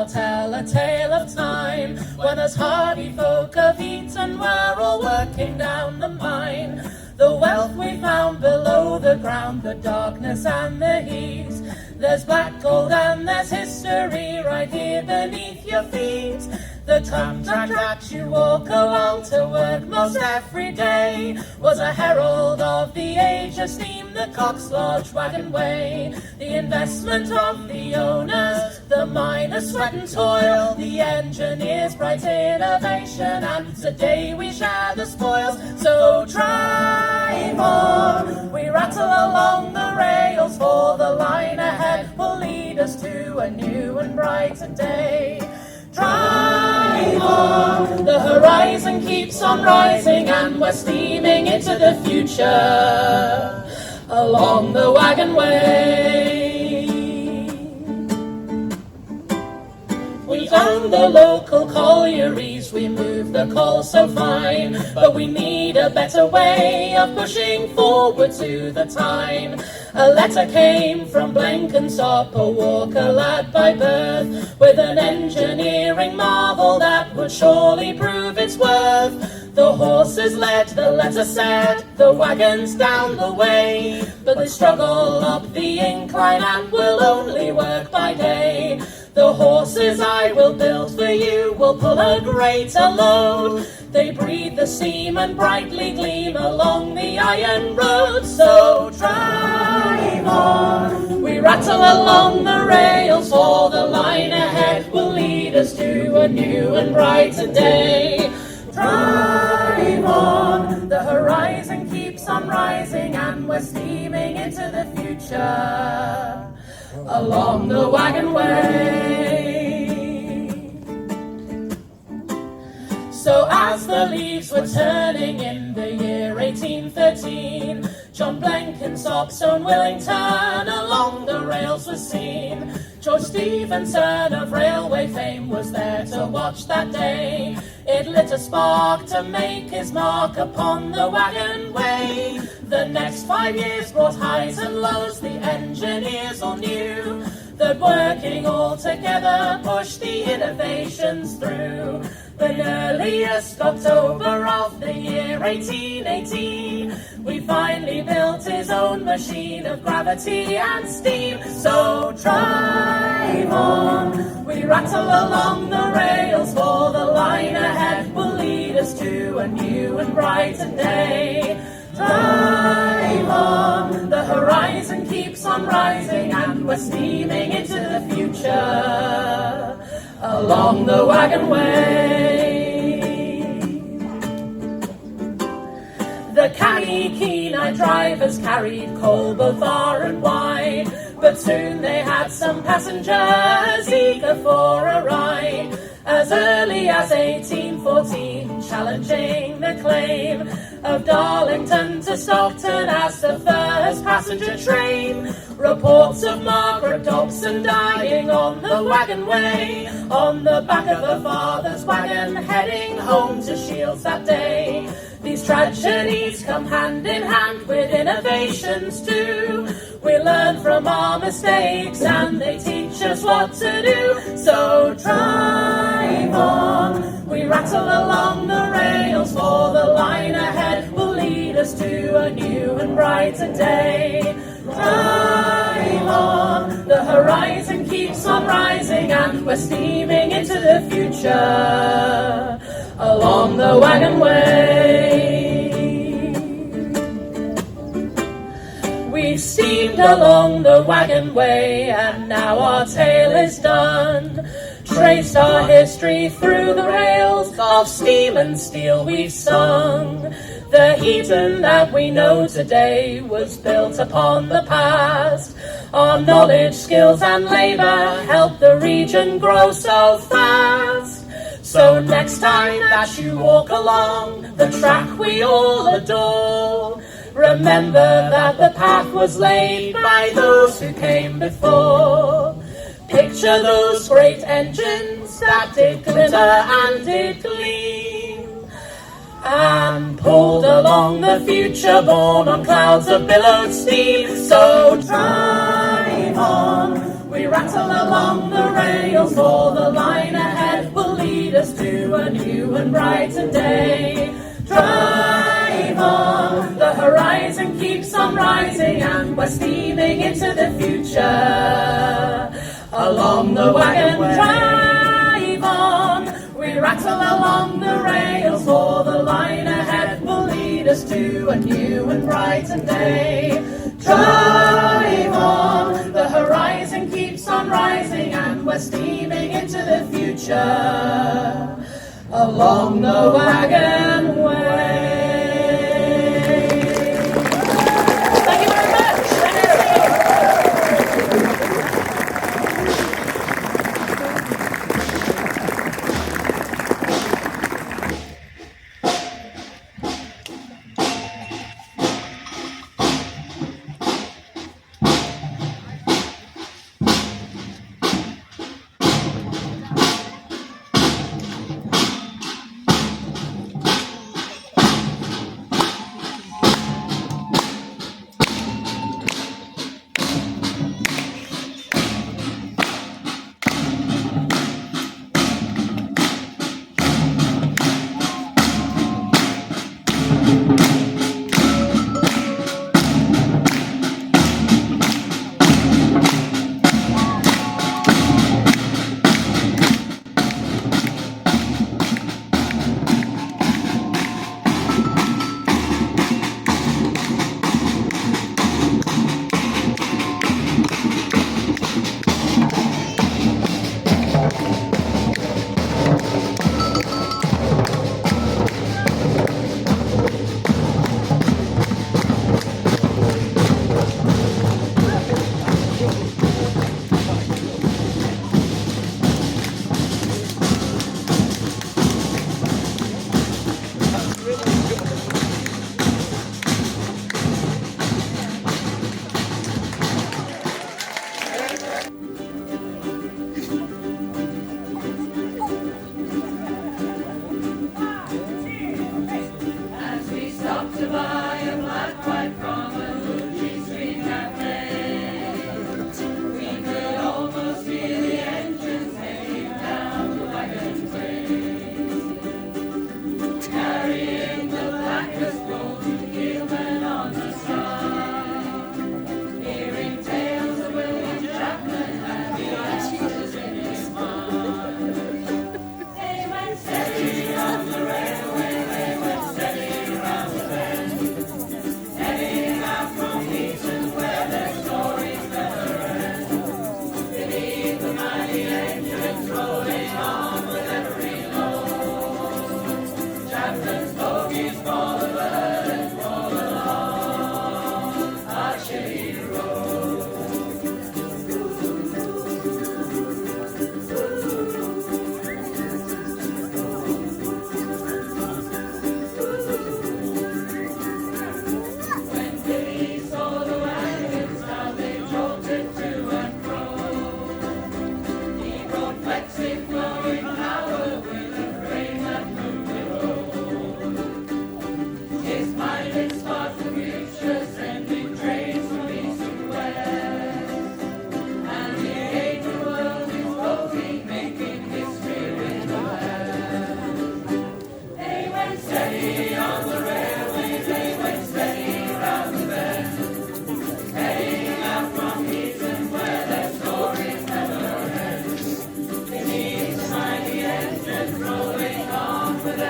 I'll tell a tale of time when us hardy folk of Heaton were all working down the mine. The wealth we found below the ground, the darkness and the heat. There's black gold and there's history right here beneath your feet. The tram track that you walk along to work most every day was a herald of the age of steam, the Cox Lodge wagon way. The investment of the owners, the miners' sweat and toil, the engineers' bright innovation, and today we share the spoils. So drive on, we rattle along the rails, for the line ahead will lead us to a new and brighter day. Drive on, the horizon keeps on rising and we're steaming into the future along the wagon way. We own the local collieries, we move the coal so fine, but we need a better way of pushing forward to the Tyne. A letter came from Blenkinsop, a Walker lad by birth, with an engineering marvel that would surely prove its worth. The horses led, the letter said, the wagons down the way, but they struggle up the incline and will only work by day. The horses I will build for you will pull a greater load. They breathe the steam and brightly gleam along the iron road. So drive on, we rattle along the rails, for the line ahead will lead us to a new and brighter day. Drive on, the horizon keeps on rising, and we're steaming into the future along the wagon way. So as the leaves were turning in the year 1813, John Blenkinsop's own Willington along the rails was seen. George Stephenson of railway fame was there to watch that day. It lit a spark to make his mark upon the wagon way. The next 5 years brought highs and lows, the engineers all knew that working all together pushed the innovations through. But earliest October of the year 1818, we finally built his own machine of gravity and steam. So drive on, we rattle along the rails, for the line ahead will lead us to a new and brighter day. Drive on, the horizon keeps on rising, and we're steaming into the future along the wagon way. The canny, keen-eyed drivers carried coal both far and wide, but soon they had some passengers eager for a ride. As early as 1814, challenging the claim of Darlington to Stockton as the first passenger train. Reports of Margaret Dobson dying on the wagon way, on the back of her father's wagon, heading home to Shields that day. These tragedies come hand in hand with innovations too. We learn from our mistakes and they teach us what to do. So drive on, we rattle along the rails, for the line ahead will lead us to a new and brighter day. Drive on, the horizon keeps on rising, and we're steaming into the future along the wagon way. We've steamed along the wagon way, and now our tale is done. Traced our history through the rails, of steam and steel we've sung. The Heaton that we know today was built upon the past. Our knowledge, skills and labour helped the region grow so fast. So next time that you walk along the track we all adore, remember that the path was laid by those who came before. Picture those great engines that did glitter and did gleam, and pulled along the future borne on clouds of billowed steam. So drive on, we rattle along the rails, for the line ahead will lead us to a new and brighter day. Drive on, the horizon keeps on rising, and we're steaming into the future along the wagon way. Drive on, we rattle along the rails, for the line ahead will lead us to a new and brighter day. Drive on, the horizon keeps on rising, and we're steaming into the future along the wagon way. Thank you very much.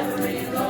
every road.